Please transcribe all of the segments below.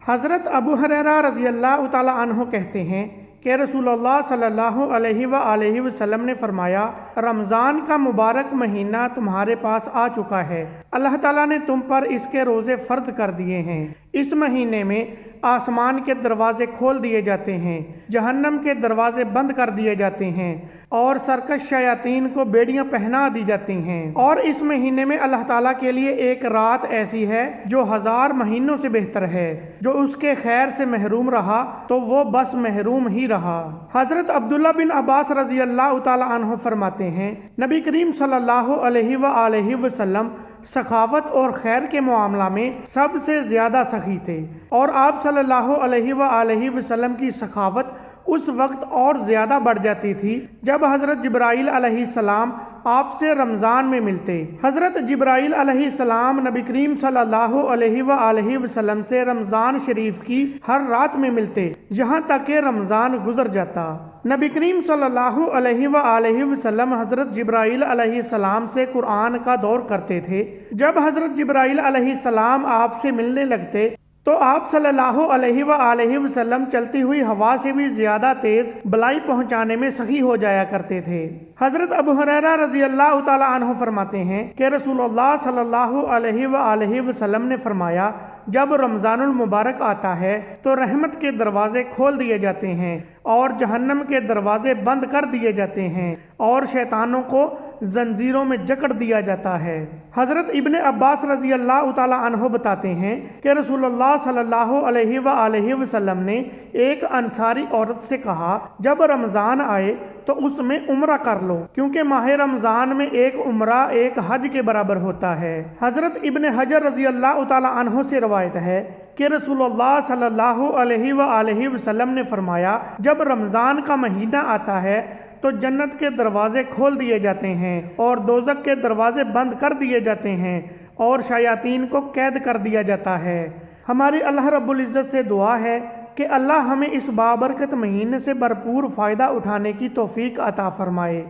حضرت ابو ہریرہ رضی اللہ تعالی عنہ کہتے ہیں کہ رسول اللہ صلی اللہ علیہ وآلہ وسلم نے فرمایا، رمضان کا مبارک مہینہ تمہارے پاس آ چکا ہے، اللہ تعالیٰ نے تم پر اس کے روزے فرض کر دیے ہیں۔ اس مہینے میں آسمان کے دروازے کھول دیے جاتے ہیں، جہنم کے دروازے بند کر دیے جاتے ہیں اور سرکش شیاطین کو بیڑیاں پہنا دی جاتی ہیں، اور اس مہینے میں اللہ تعالیٰ کے لیے ایک رات ایسی ہے جو 1000 مہینوں سے بہتر ہے۔ جو اس کے خیر سے محروم رہا تو وہ بس محروم ہی رہا۔ حضرت عبداللہ بن عباس رضی اللہ تعالی عنہ فرماتے ہیں، نبی کریم صلی اللہ علیہ وآلہ وسلم سخاوت اور خیر کے معاملہ میں سب سے زیادہ سخی تھے، اور آپ صلی اللہ علیہ وآلہ وسلم کی سخاوت اس وقت اور زیادہ بڑھ جاتی تھی جب حضرت جبرائیل علیہ السلام آپ سے رمضان میں ملتے۔ حضرت جبرائیل علیہ السلام نبی کریم صلی اللہ علیہ وآلہ وسلم سے رمضان شریف کی ہر رات میں ملتے، یہاں تک کہ رمضان گزر جاتا۔ نبی کریم صلی اللہ علیہ وآلہ وسلم حضرت جبرائیل علیہ السلام سے قرآن کا دور کرتے تھے۔ جب حضرت جبرائیل علیہ السلام آپ سے ملنے لگتے تو آپ صلی اللہ علیہ وآلہ وسلم چلتی ہوئی ہوا سے بھی زیادہ تیز بلائی پہنچانے میں سخی ہو جایا کرتے تھے۔ حضرت ابو ہریرہ رضی اللہ تعالی عنہ فرماتے ہیں کہ رسول اللہ صلی اللہ علیہ وآلہ وسلم نے فرمایا، جب رمضان المبارک آتا ہے تو رحمت کے دروازے کھول دیے جاتے ہیں اور جہنم کے دروازے بند کر دیے جاتے ہیں اور شیطانوں کو زنجیروں میں جکڑ دیا جاتا ہے۔ حضرت ابن عباس رضی اللہ تعالی عنہ بتاتے ہیں کہ رسول اللہ صلی اللہ علیہ وآلہ وسلم نے ایک انصاری عورت سے کہا، جب رمضان آئے تو اس میں عمرہ کر لو، کیونکہ ماہ رمضان میں ایک عمرہ ایک حج کے برابر ہوتا ہے۔ حضرت ابن حجر رضی اللہ تعالی عنہ سے روایت ہے کہ رسول اللہ صلی اللہ علیہ وآلہ وسلم نے فرمایا، جب رمضان کا مہینہ آتا ہے تو جنت کے دروازے کھول دیے جاتے ہیں اور دوزخ کے دروازے بند کر دیے جاتے ہیں اور شیاطین کو قید کر دیا جاتا ہے۔ ہماری اللہ رب العزت سے دعا ہے کہ اللہ ہمیں اس بابرکت مہینے سے بھرپور فائدہ اٹھانے کی توفیق عطا فرمائے،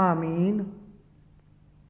آمین۔